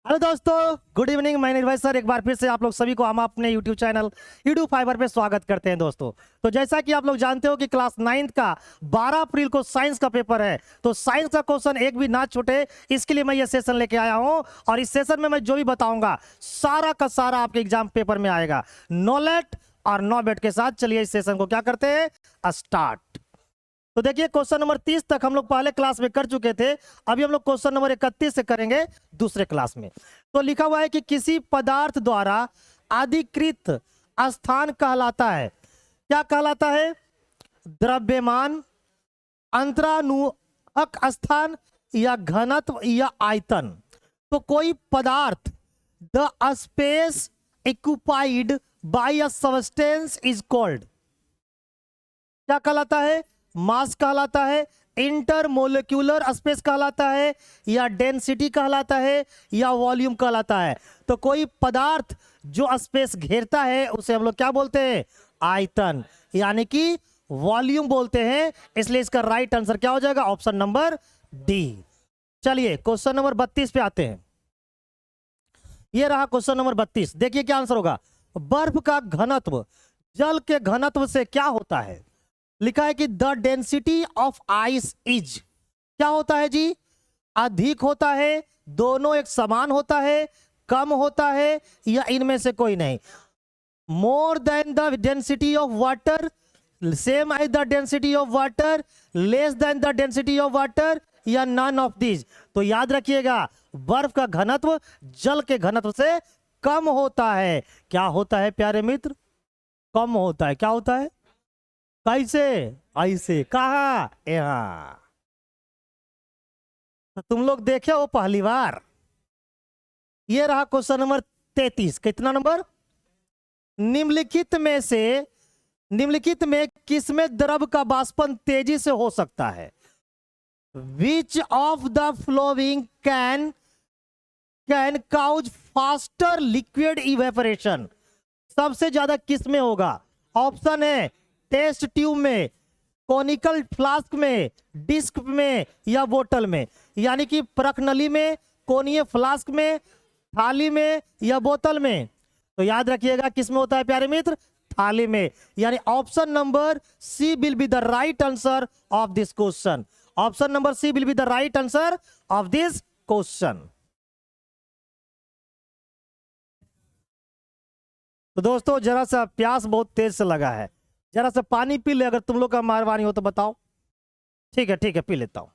Hello दोस्तों, good evening. मैं निर्भय सर एक बार फिर से आप लोग सभी को हम अपने यूट्यूब चैनल यूट्यूब फाइबर पे स्वागत करते हैं। दोस्तों तो जैसा कि आप लोग जानते हो कि क्लास 9th का 12 अप्रैल को साइंस का पेपर है, तो साइंस का क्वेश्चन एक भी ना छूटे इसके लिए मैं ये सेशन लेके आया हूं। और इस सेशन में मैं जो भी बताऊंगा सारा का सारा आपके एग्जाम पेपर में आएगा, नो लेट और नो बेट के साथ। चलिए इस सेशन को क्या करते हैं, स्टार्ट। तो देखिए क्वेश्चन नंबर 30 तक हम लोग पहले क्लास में कर चुके थे, अभी हम लोग क्वेश्चन नंबर 31 से करेंगे दूसरे क्लास में। तो लिखा हुआ है कि किसी पदार्थ द्वारा अधिकृत स्थान कहलाता है, क्या कहलाता है? द्रव्यमान, अंतरानुक स्थान, या घनत्व, या आयतन। तो कोई पदार्थ, the space occupied by a substance is called, क्या कहलाता है? मास कहलाता है, इंटरमोलिक्यूलर स्पेस कहलाता है, या डेंसिटी कहलाता है, या वॉल्यूम कहलाता है। तो कोई पदार्थ जो स्पेस घेरता है उसे हम लोग क्या बोलते हैं? आयतन, यानी कि वॉल्यूम बोलते हैं। इसलिए इसका राइट आंसर क्या हो जाएगा? Option number D. चलिए क्वेश्चन नंबर 32 पे आते हैं। ये रहा क्वेश्चन नंबर 32। देखिए क्या आंसर होगा। बर्फ का घनत्व जल के घनत्व से क्या होता है? लिखा है कि the density of ice is, क्या होता है जी? अधिक होता है, दोनों एक समान होता है, कम होता है, या इनमें से कोई नहीं? More than the density of water, same as the density of water, less than the density of water, या नन ऑफ दिस। तो याद रखिएगा, बर्फ का घनत्व जल के घनत्व से कम होता है। क्या होता है प्यारे मित्र? कम होता है। क्या होता है? कैसे? ऐसे। कहा? यहाँ। तो तुम लोग देखे हो पहली बार। ये रहा क्वेश्चन नंबर 33। कितना नंबर? निम्नलिखित में किसमें द्रव का वाष्पन तेजी से हो सकता है? Which of the flowing can cause faster liquid evaporation? सबसे ज्यादा किस में होगा? ऑप्शन है टेस्ट ट्यूब में, कॉनिकल फ्लास्क में, डिस्क में, या बोतल में। यानी कि प्रखनली में, कोनीय फ्लास्क में, थाली में, या बोतल में। तो याद रखिएगा किस में होता है प्यारे मित्र? थाली में। यानी option number C will be the right answer of this question. Option number C will be the right answer of this question. तो दोस्तों जरा सा प्यास बहुत तेज से लगा है, जरा सा पानी पी ले, अगर तुम लोग का मेहरबानी हो तो बताओ। ठीक है पी लेता हूं।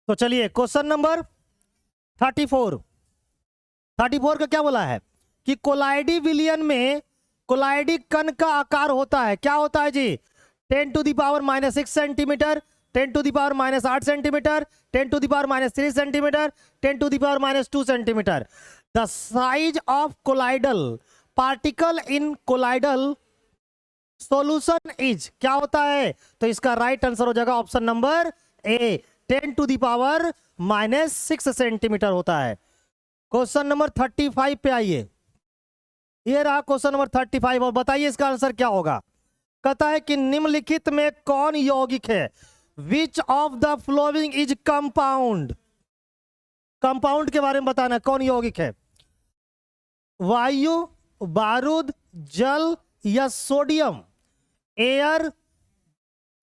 तो चलिए क्वेश्चन नंबर 34 का क्या बोला है कि कोलाइडी विलियन में कोलाइडी कण का आकार होता है, क्या होता है जी? 10⁻⁻6 centimetre, 10⁻⁻8 centimetre, 10⁻⁻3 centimetre, 10⁻⁻2 centimetre. The size of colloidal particle in colloidal solution is, क्या होता है? तो इसका राइट आंसर हो जाएगा ऑप्शन नंबर ए, 10⁻⁻6 सेंटीमीटर होता है। क्वेश्चन नंबर 35 पे आइए। ये रहा क्वेश्चन नंबर 35 और बताइए इसका आंसर क्या होगा। कहता है कि निम्नलिखित में कौन यौगिक है? Which of the following is compound. Compound के बारे में बताना, कौन यौगिक है? वायु, बारूद, जल, या sodium? Air,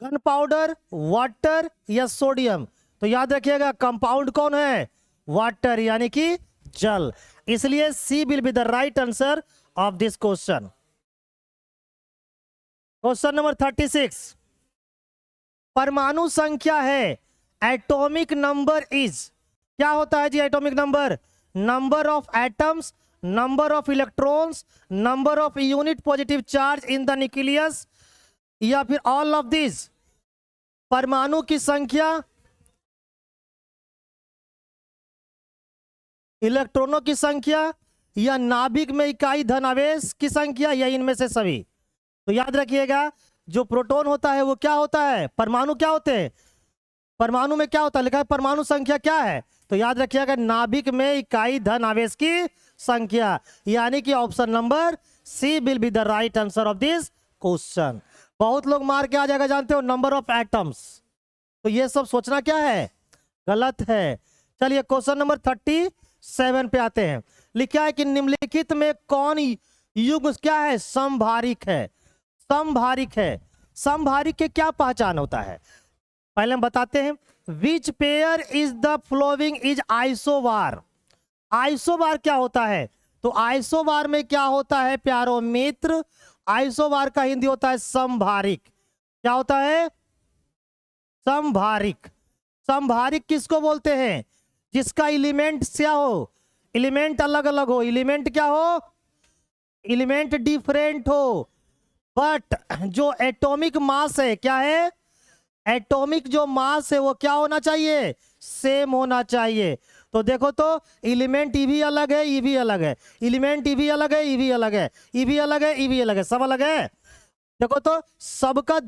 gun powder, water, या सोडियम? तो याद रखिएगा कंपाउंड कौन है? वाटर, यानी कि जल। इसलिए C will be the right answer of this question. Question number 36। परमाणु संख्या है, एटॉमिक नंबर इज, क्या होता है जी atomic number? Number of atoms, number of electrons, number of unit positive charge in the nucleus, या फिर ऑल ऑफ दिस? परमाणु की संख्या, इलेक्ट्रॉनों की संख्या, या नाभिक में इकाई धनावेश की संख्या, या इनमें से सभी? तो याद रखिएगा, जो प्रोटॉन होता है वो क्या होता है, परमाणु क्या होते हैं, परमाणु में क्या होता है, लिखा है परमाणु संख्या क्या है, तो याद रखिएगा नाभिक में इकाई धन आवेश की संख्या, यानी कि option number C will be the right answer of this question. बहुत लोग मार के आ जाएगा, जानते हो, नंबर ऑफ एटम्स, तो ये सब सोचना क्या है, गलत है। चलिए क्वेश्चन नंबर 37 पे आते हैं। लिखा है कि निम्नलिखित में कौन युग्म क्या है, समभारिक है, समभारिक है। समभारिक के क्या पहचान होता है, पहले हम बताते हैं। Which pair is the following is isobar. Isobar क्या होता है, तो आइसोबार में क्या होता है प्यारो मित्र, आइसोबार का हिंदी होता है समभारिक। क्या होता है, समभारिक। समभारिक किसको बोलते हैं, जिसका एलिमेंट क्या हो, एलिमेंट अलग अलग हो, एलिमेंट क्या हो, एलिमेंट डिफरेंट हो, बट जो एटॉमिक मास है क्या है, एटॉमिक जो मास है वो क्या होना चाहिए, सेम होना चाहिए। तो देखो तो एलिमेंट ई भी अलग है, ई भी अलग है, एलिमेंट ई भी अलग है, ई भी अलग है, ई भी अलग है, ई भी अलग है, सब अलग है। देखो तो सबका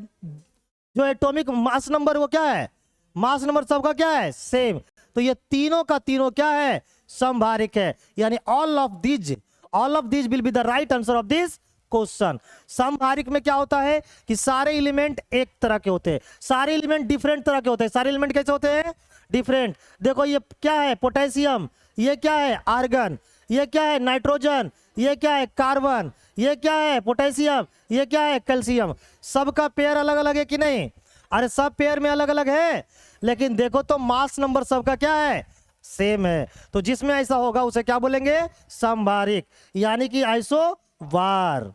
जो एटॉमिक मास नंबर वो क्या है, मास नंबर सबका क्या है, सेम। तो ये तीनों का तीनों क्या है, समभारिक है, यानी all of these will be the right answer of this question. समभारिक में क्या होता है कि सारे एलिमेंट एक तरह के होते हैं, सारे एलिमेंट डिफरेंट तरह के होते हैं। सारे एलिमेंट कैसे होते हैं, डिफरेंट। देखो ये क्या है, पोटेशियम, ये क्या है, आर्गन, ये क्या है, नाइट्रोजन, ये क्या है, कार्बन, ये क्या है, पोटेशियम, ये क्या है, कैल्शियम। सबका पेयर अलग अलग है कि नहीं, अरे सब पेयर में अलग अलग है, लेकिन देखो तो मास नंबर सबका क्या है, सेम है। तो जिसमें ऐसा होगा उसे क्या बोलेंगे, समभारिक, यानी कि आइसोबार।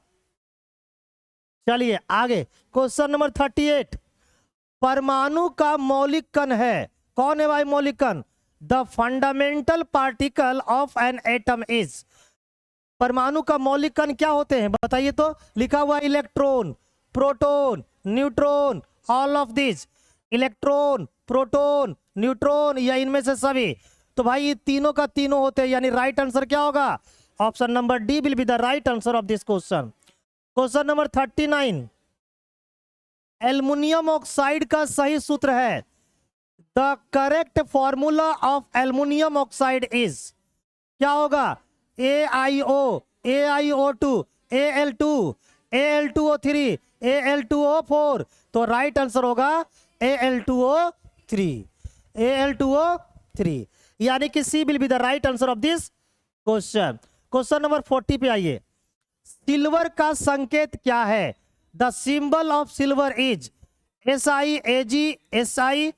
चलिए आगे क्वेश्चन नंबर 38। परमाणु का मौलिक कण है, कौन है भाई मौलिक कण, the fundamental particle of an atom is. परमाणु का मौलिक कण क्या होते हैं बताइए तो, लिखा हुआ electron, proton, neutron, all of this, electron, proton, neutron या इनमें से सभी। तो भाई ये तीनों का तीनों होते हैं, यानी राइट आंसर क्या होगा, option number D will be the right answer of this question. Question number 39। Aluminium oxide का सही सूत्र है, the correct formula of aluminium oxide is, क्या होगा, AiO, AiO2, Al2, Al2O3, Al2O4। तो राइट आंसर होगा Al2O3, Al2O3, यानी कि C will be the right answer of this question. Question number 40 पे आइए। सिल्वर का संकेत क्या है, the symbol of silver is SI, AG, SI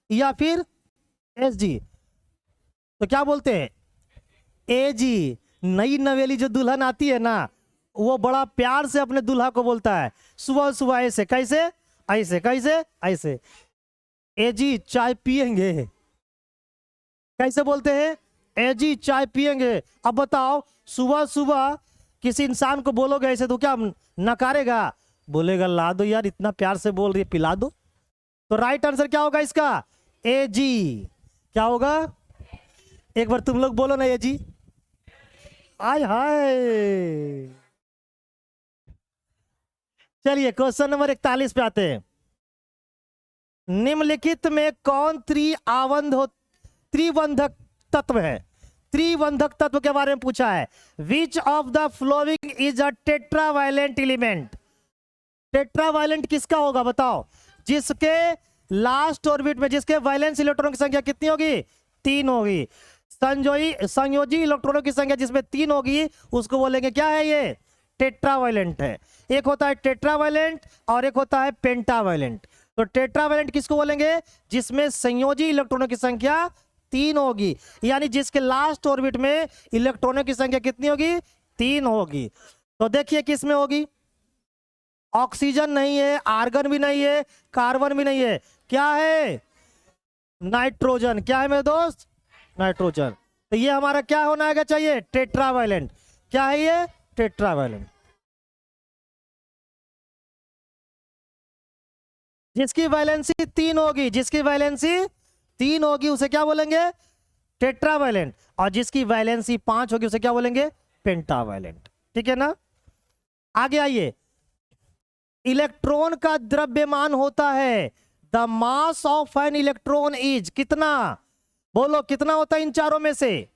या फिर SG। तो क्या बोलते हैं, AG। नई नवेली जो दुल्हन आती है ना, वो बड़ा प्यार से अपने दूल्हा को बोलता है सुबह सुबह ऐसे, कैसे, ऐसे, कैसे, ऐसे, AG चाय पियेंगे, कैसे बोलते हैं, AG चाय पियेंगे। अब बताओ सुबह सुबह किसी इंसान को बोलोगे ऐसे तो क्या नकारेगा, बोलेगा ला दो यार, इतना प्यार से बोल रही है, पिला दो। तो राइट आंसर क्या होगा इसका, AG। क्या होगा, एक बार तुम लोग बोलो ना, AG। आय हाय। चलिए क्वेश्चन नंबर 41 पे आते हैं। निम्नलिखित में कौन त्रिबंधक तत्व है, त्रिबंधक तत्व के बारे में पूछा है। Which of the following is a tetravalent element. Tetravalent किसका होगा बताओ, जिसके लास्ट ऑर्बिट में जिसके वैलेंस इलेक्ट्रॉनों की संख्या कितनी होगी, 3 होगी। संयोजी इलेक्ट्रॉनों की संख्या जिसमें 3 होगी उसको बोलेंगे क्या है, ये टेट्रावायलेंट है। एक होता है टेट्रावायलेंट और एक होता है पेंटावायलेंट। तो टेट्रावायलेंट किसको बोलेंगे, जिसमें संयोजी इलेक्ट्रॉनों की संख्या 3 होगी, यानी जिसके लास्ट ऑर्बिट में इलेक्ट्रॉनों की संख्या कितनी होगी, 3 होगी। तो देखिए किस में होगी, ऑक्सीजन नहीं है, आर्गन भी नहीं है, कार्बन भी नहीं है, क्या है, नाइट्रोजन। क्या है मेरे दोस्त, नाइट्रोजन। तो ये हमारा क्या होना है चाहिए, टेट्रावायलेंट। क्या है ये, टेट्रावायलेंट। जिसकी वैलेंसी 3 होगी, जिसकी वैलेंसी 3 होगी उसे क्या बोलेंगे, टेट्रावायलेंट। और जिसकी वैलेंसी 5 होगी उसे क्या बोलेंगे, पेंटावायलेंट। ठीक है ना, आगे आइए। इलेक्ट्रॉन का द्रव्यमान होता है, the mass of an electron is कितना, बोलो कितना होता है इन चारों में से?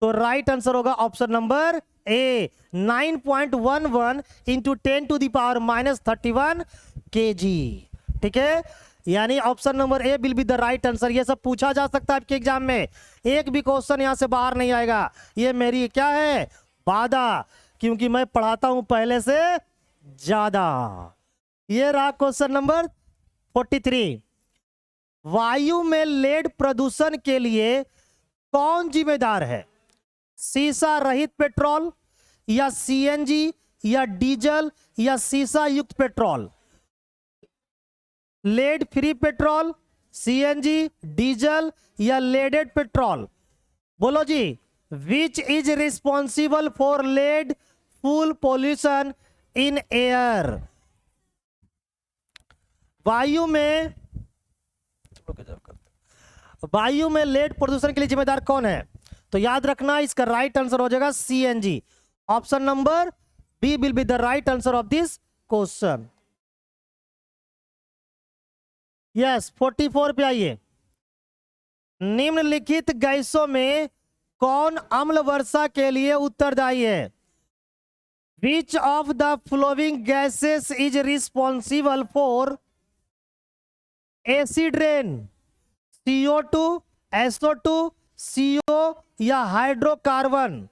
तो राइट आंसर होगा option number A, 9.11 into 10⁻³ kg। ठीक है, यानी option number A will be the right answer. ये सब पूछा जा सकता है आपके एग्जाम में, एक भी क्वेश्चन यहां से बाहर नहीं आएगा। ये मेरी क्या है, वादा, क्योंकि मैं पढ़ाता हूं पहले से ज्यादा। ये रहा क्वेश्चन नंबर 43। वायु में लेड प्रदूषण के लिए कौन जिम्मेदार है? सीसा रहित पेट्रोल, या सीएनजी, या डीजल, या सीसा युक्त petrol? Lead free petrol, CNG, diesel, या लेडेड पेट्रोल? बोलो जी, which is responsible for lead full pollution in air? वायु में लेड प्रदूषण के लिए जिम्मेदार कौन है? तो याद रखना, इसका राइट आंसर हो जाएगा CNG. Option number B will be the right answer of this question. Yes, 44 पे आइए। निम्नलिखित गैसों में कौन अम्ल वर्षा के लिए उत्तरदायी है? Which of the flowing gases is responsible for acid rain? CO2, SO2, CO या हाइड्रोकार्बन?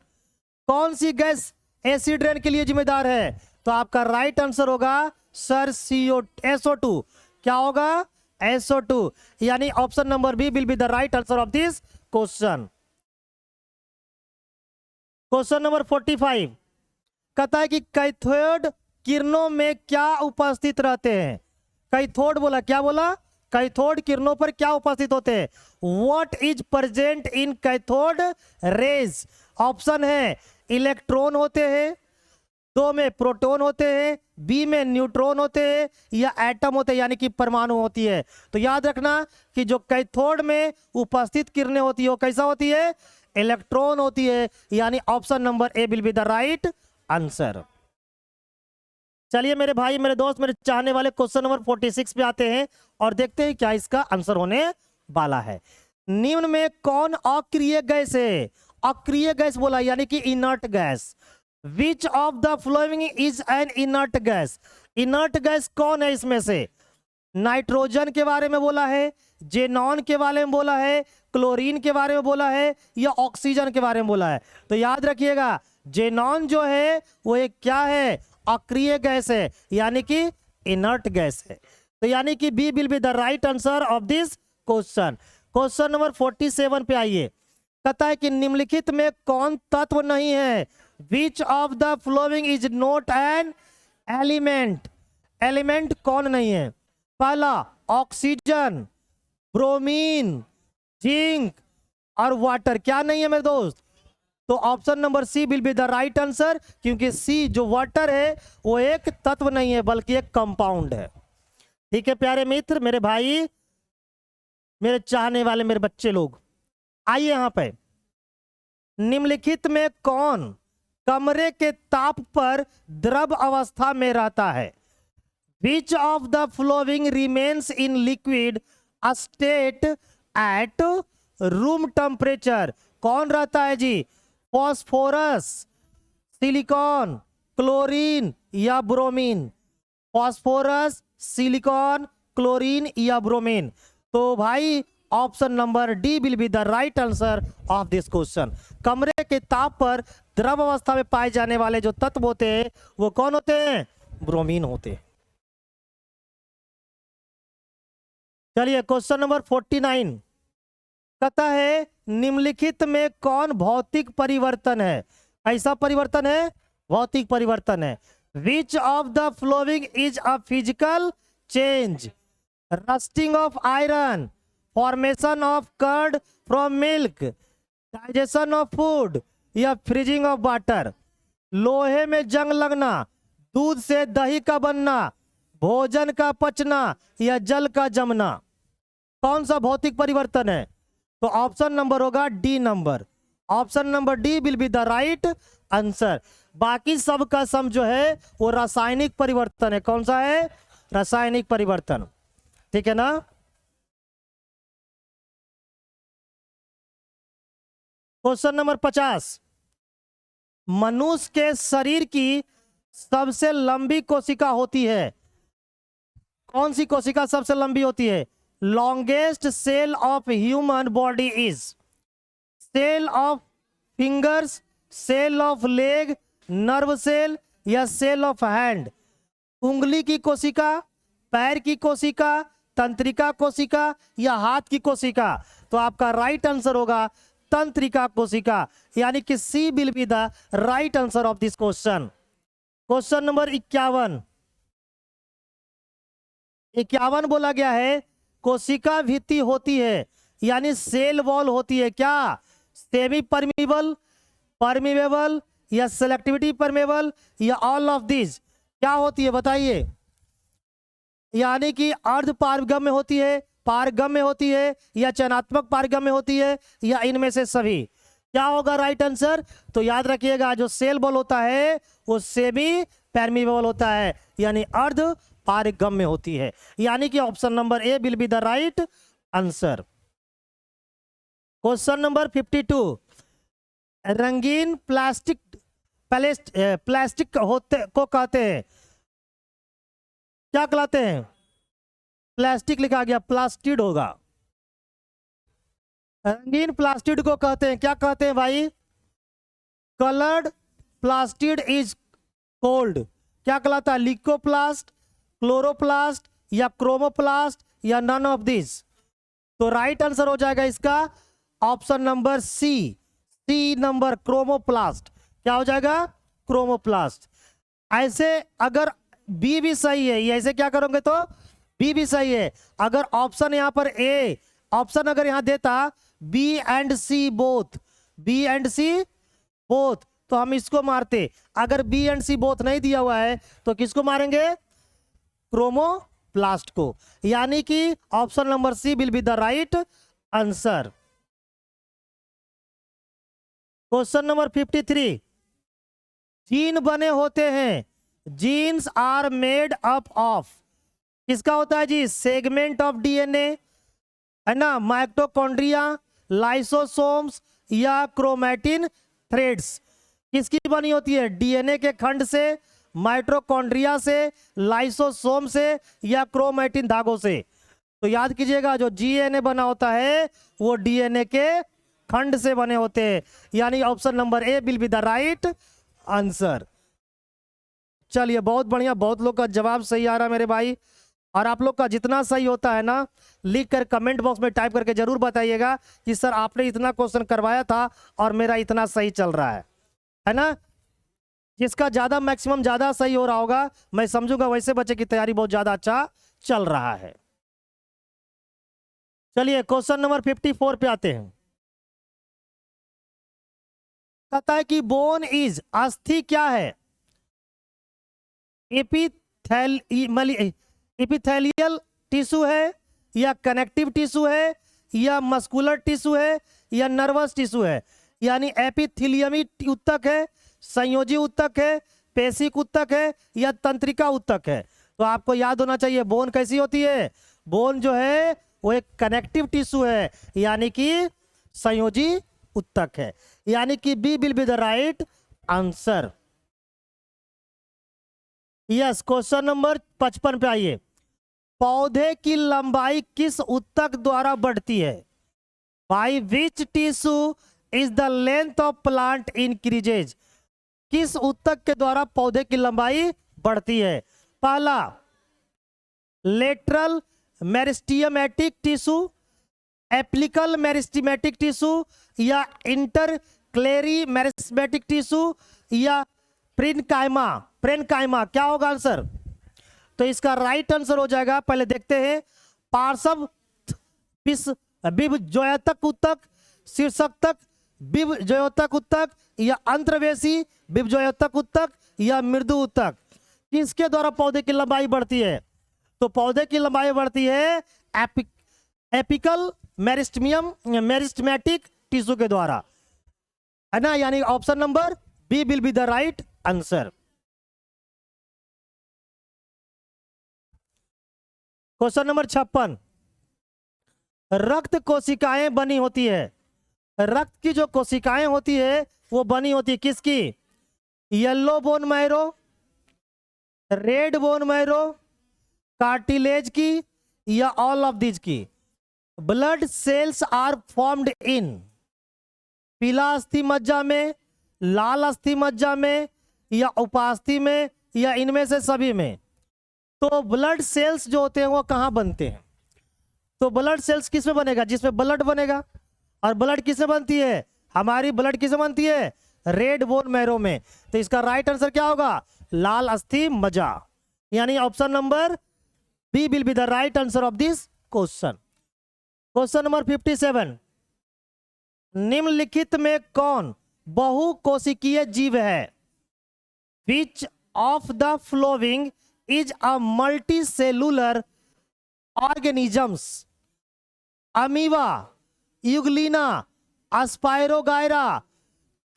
कौन सी गैस एसिड रेन के लिए जिम्मेदार है? तो आपका राइट आंसर होगा सर SO2। क्या होगा? SO2, यानी option number B will be the right answer of this question. Question number 45 कहता है कि कैथोड किरणों में क्या उपस्थित रहते हैं? कैथोड बोला, क्या बोला? कैथोड किरणों पर क्या उपस्थित होते हैं? What is present in cathode rays? Option है इलेक्ट्रॉन होते हैं, 2 में प्रोटॉन होते हैं, बी में न्यूट्रॉन होते हैं, या एटम होते हैं यानी कि परमाणु होती है। तो याद रखना कि जो कैथोड में उपस्थित किरणें होती है वो कैसा होती है? इलेक्ट्रॉन होती है, यानी option number A will be the right answer. चलिए मेरे भाई, मेरे दोस्त, मेरे चाहने वाले, क्वेश्चन नंबर 46 पे आते हैं और देखते हैं क्या इसका आंसर होने वाला है। निम्न में कौन अक्रिय गैस है? अक्रिय गैस बोला यानी कि inert gas. Which of the following is an inert gas? Inert gas कौन है इसमें से? नाइट्रोजन के बारे में बोला है, जेनॉन के बारे में बोला है, क्लोरीन के बारे में बोला है, या ऑक्सीजन के बारे में बोला है? तो याद रखिएगा, जेनॉन जो है वो एक क्या है? अक्रिय गैस है, यानी कि इनर्ट गैस है। तो यानी कि B will be the right answer of this question. Question number 47 पे आइए। कहता है कि निम्नलिखित में कौन तत्व नहीं है? Which of the following is not an element? Element कौन नहीं है? पहला ऑक्सीजन, ब्रोमीन, जिंक और वाटर। क्या नहीं है मेरे दोस्त? तो option number C will be the right answer, क्योंकि सी जो वाटर है वो एक तत्व नहीं है बल्कि एक कंपाउंड है। ठीक है प्यारे मित्र, मेरे भाई, मेरे चाहने वाले, मेरे बच्चे लोग, आइए यहां पे। निम्नलिखित में कौन कमरे के ताप पर द्रव अवस्था में रहता है? Which of the flowing remains in liquid state at room temperature? कौन रहता है जी? फॉस्फोरस, सिलिकॉन, क्लोरीन या ब्रोमीन? फॉस्फोरस, सिलिकॉन, क्लोरीन या ब्रोमीन? तो भाई option number D will be the right answer of this question. कमरे के ताप पर द्रव अवस्था में पाए जाने वाले जो तत्व होते हैं वो कौन होते हैं? ब्रोमीन होते हैं। चलिए क्वेश्चन नंबर 49 कहता है निम्नलिखित में कौन भौतिक परिवर्तन है? ऐसा परिवर्तन है, भौतिक परिवर्तन है। Which of the following is a physical change? Rusting of iron, formation of curd from milk, digestion of food या फ्रीजिंग ऑफ वाटर? लोहे में जंग लगना, दूध से दही का बनना, भोजन का पचना या जल का जमना? कौन सा भौतिक परिवर्तन है? तो ऑप्शन नंबर होगा D number. Option number D will be the right answer. बाकी सब का सम जो है वो रासायनिक परिवर्तन है। कौन सा है? रासायनिक परिवर्तन, ठीक है ना। क्वेश्चन नंबर 50, मनुष्य के शरीर की सबसे लंबी कोशिका होती है, कौन सी कोशिका सबसे लंबी होती है? Longest cell of human body is cell of fingers, cell of leg, nerve cell या सेल ऑफ हैंड? उंगली की कोशिका, पैर की कोशिका, तंत्रिका कोशिका या हाथ की कोशिका? तो आपका राइट आंसर होगा तंत्रिका कोशिका, यानी कि C will be the right answer of this question. Question number 51, 51 बोला गया है कोशिका भित्ति होती है, यानी सेल वॉल होती है क्या? सेमी परमीबल, परमीबल या सेलेक्टिविटी परमेबल या ऑल ऑफ दिस? क्या होती है बताइए? यानी कि अर्ध पारगम्य होती है, पारगम्य होती है या चयनात्मक पारगम्य होती है या इनमें से सभी? क्या होगा राइट आंसर? तो याद रखिएगा जो सेल बॉल होता है वो सेमी परमीबल होता है, यानी अर्ध पारगम्य होती है, यानी कि option number A will be the right answer. Question number 52, रंगीन प्लास्टिक प्लास्टिक होते को कहते हैं, क्या कहलाते हैं? प्लास्टिक लिखा गया, प्लास्टिड होगा। रंगीन प्लास्टिड को कहते हैं, क्या कहते हैं भाई? कलर्ड प्लास्टिड इज कोल्ड, क्या कहलाता है? लिकोप्लास्ट, क्लोरोप्लास्ट या क्रोमोप्लास्ट या नन ऑफ दिस? तो राइट आंसर हो जाएगा इसका option number C, C number chromoplast. क्या हो जाएगा? क्रोमोप्लास्ट। ऐसे अगर बी भी सही है, ऐसे क्या करोगे तो बी भी सही है। अगर ऑप्शन यहां पर ए ऑप्शन अगर यहां देता B and C both, B and C both, तो हम इसको मारते। अगर बी एंड सी बोथ नहीं दिया हुआ है तो किसको मारेंगे? क्रोमोप्लास्ट को, यानी कि option number C will be the right answer. Question number 53, gene बने होते हैं, genes are made up of, किसका होता है जी? सेगमेंट ऑफ डीएनए, है ना, माइटोकॉन्ड्रिया, लाइसोसोम्स या क्रोमैटिन थ्रेड्स? किसकी बनी होती है? डीएनए के खंड से, माइटोकॉन्ड्रिया से, लाइसोसोम से या क्रोमैटिन धागों से? तो याद कीजिएगा जो जीएनए बना होता है वो डीएनए के खंड से बने होते हैं, यानी option number A will be the right answer. चलिए बहुत बढ़िया, बहुत लोग का जवाब सही आ रहा है मेरे भाई, और आप लोग का जितना सही होता है ना लिख कर कमेंट बॉक्स में टाइप करके जरूर बताइएगा कि सर आपने इतना क्वेश्चन करवाया था और मेरा इतना सही चल रहा है ना। जिसका ज्यादा मैक्सिमम ज्यादा सही हो रहा होगा मैं समझूंगा वैसे बच्चे की तैयारी बहुत ज्यादा अच्छा चल रहा है। चलिए क्वेश्चन नंबर 54 पे आते हैं। कहता है कि बोन इज, अस्थि क्या है? एपिथेलियल टिश्यू है या कनेक्टिव टिश्यू है या मस्कुलर टिश्यू है या नर्वस टिश्यू है? यानी एपिथेलियमी उत्तक है, संयोजी उत्तक है, पेशिक उत्तक है या तंत्रिका उत्तक है? तो आपको याद होना चाहिए बोन कैसी होती है। बोन जो है वो एक कनेक्टिव टिश्यू है, यानी कि संयोजी उत्तक है, यानी कि B will be the right answer. Yes, question number 55 पे आइए। पौधे की लंबाई किस उत्तक द्वारा बढ़ती है? By which tissue is the length of plant increases? किस उत्तक के द्वारा पौधे की लंबाई बढ़ती है? पहला lateral meristematic tissue, apical meristematic tissue या इंटरक्लेरी मेरिस्टेमेटिक टिश्यू या प्रिनकाइमा? प्रेनकाइमा क्या होगा आंसर? तो इसका राइट आंसर हो जाएगा, पहले देखते हैं, पार्श्व बिभज्योतक उत्तक, शीर्षक तक बिभज्योतक उत्तक या अंतर्वेशी बिभज्योतक उत्तक या मृदु उत्तक? किसके द्वारा पौधे की लंबाई बढ़ती है? तो पौधे की लंबाई बढ़ती है एपिकल मेरिस्टेमेटिक टिश्यू के द्वारा, है ना, यानी option number B will be the right answer. Question number 56, रक्त कोशिकाएं बनी होती है, रक्त की जो कोशिकाएं होती है वो बनी होती है किसकी? Yellow bone marrow, red bone marrow, cartilage की, या ऑल ऑफ दीज की? Blood cells are formed in पीला अस्थि मज्जा में, लाल अस्थि मज्जा में, या उपास्थि में, या इनमें से सभी में? तो ब्लड सेल्स जो होते हैं वो कहां बनते हैं? तो ब्लड सेल्स किस में बनेगा? जिसमें ब्लड बनेगा। और ब्लड किसमें बनती है? हमारी ब्लड किसमें बनती है? रेड बोन मैरो में। तो इसका राइट आंसर क्या होगा? लाल अस्थि मज्जा, यानी option number B will be the right answer of this question. Question number 57, निम्नलिखित में कौन बहुकोशिकीय जीव है? Which of the following is a multicellular organisms? Amoeba, euglena, spirogyra,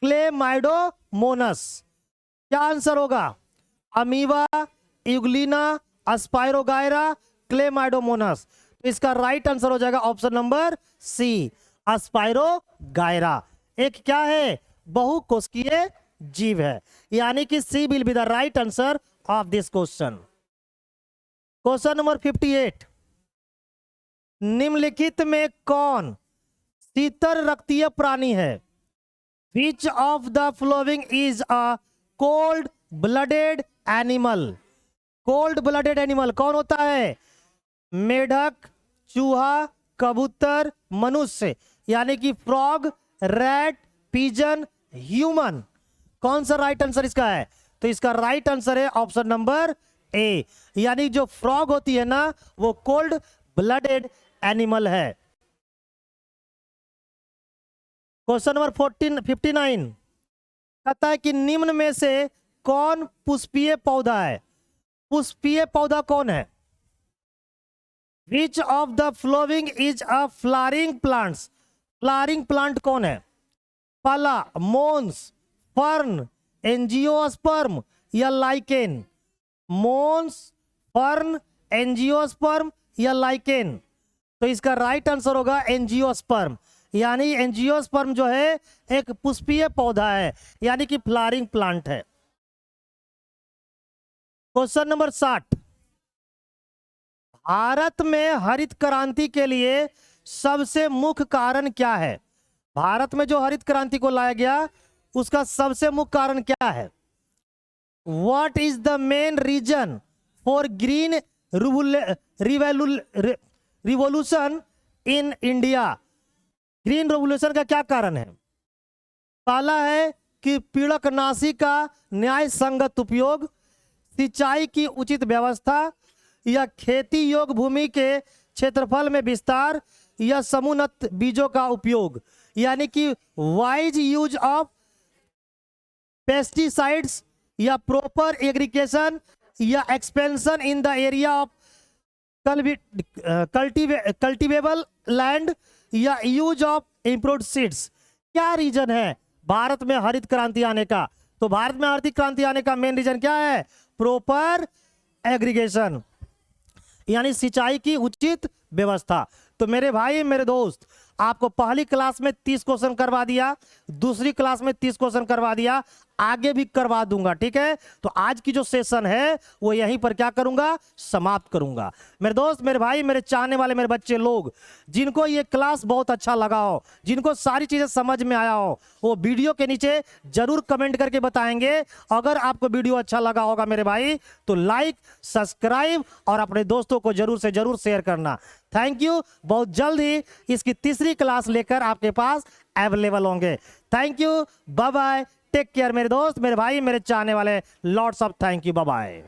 chlamydomonas? क्या आंसर होगा? Amoeba, euglena, spirogyra, chlamydomonas? तो इसका राइट आंसर हो जाएगा ऑप्शन नंबर सी, अस्पायरोगायरा। एक क्या है? बहुकोशिकीय जीव है, यानी कि C will be the right answer of this question. Question number 58, निम्नलिखित में कौन शीतल रक्तीय प्राणी है? Which of the following is a cold blooded animal? Cold blooded animal कौन होता है? मेढक, चूहा, कबूतर, मनुष्य, यानी कि फ्रॉग, रैट, पिजन, ह्यूमन? कौन सा राइट आंसर इसका है? तो इसका राइट आंसर है ऑप्शन नंबर ए, यानी जो फ्रॉग होती है ना वो कोल्ड ब्लडेड एनिमल है। क्वेश्चन नंबर 59 कहता है कि निम्न में से कौन पुष्पीय पौधा है? पुष्पीय पौधा कौन है? Which of the following is a flowering plants? Flowering plant कौन है? पला, मोन्स, फर्न, एंजियोस्पर्म, या लाइकेन? मोन्स, फर्न, एंजियोस्पर्म, या लाइकेन? तो इसका राइट आंसर होगा एंजियोस्पर्म, यानी एंजियोस्पर्म जो है एक पुष्पीय पौधा है, यानी कि फ्लावरिंग प्लांट है। क्वेश्चन नंबर 60, भारत में हरित क्रांति के लिए सबसे मुख्य कारण क्या है? भारत में जो हरित क्रांति को लाया गया उसका सबसे मुख्य कारण क्या है? What is the main reason for green revolution in India? Green revolution का क्या कारण है? पहला है कि पीड़कनाशी का न्याय संगत उपयोग, सिंचाई की उचित व्यवस्था, या खेती योग्य भूमि के क्षेत्रफल में विस्तार, या समुन्नत बीजों का उपयोग, यानी कि वाइज यूज ऑफ पेस्टिसाइड्स, या प्रॉपर एग्रीकेशन, या expansion in the area of cultivable land, या यूज ऑफ इम्प्रूव्ड सीड्स? क्या रीजन है भारत में हरित क्रांति आने का? तो भारत में हरित क्रांति आने का मेन रीजन क्या है? प्रॉपर एग्रीगेशन, यानी सिंचाई की उचित व्यवस्था। तो मेरे भाई मेरे दोस्त, आपको पहली क्लास में 30 क्वेश्चन करवा दिया, दूसरी क्लास में 30 क्वेश्चन करवा दिया, आगे भी करवा दूंगा, ठीक है? तो आज की जो सेशन है वो यहीं पर क्या करूंगा? समाप्त करूंगा। मेरे दोस्त, मेरे भाई, मेरे चाहने वाले मेरे बच्चे लोग, जिनको ये क्लास बहुत अच्छा लगा हो, जिनको सारी चीजें समझ में आया हो, वो वीडियो के नीचे जरूर कमेंट करके बताएंगे। अगर आपको वीडियो अच्छा लगा होगा मेरे भाई तो लाइक, सब्सक्राइब और अपने दोस्तों को जरूर से जरूर शेयर करना। Thank you. बहुत जल्द ही इसकी तीसरी क्लास लेकर आपके पास अवेलेबल होंगे। Thank you, bye bye, take care मेरे दोस्त, मेरे भाई, मेरे चाहने वाले, lots of thank you, bye bye.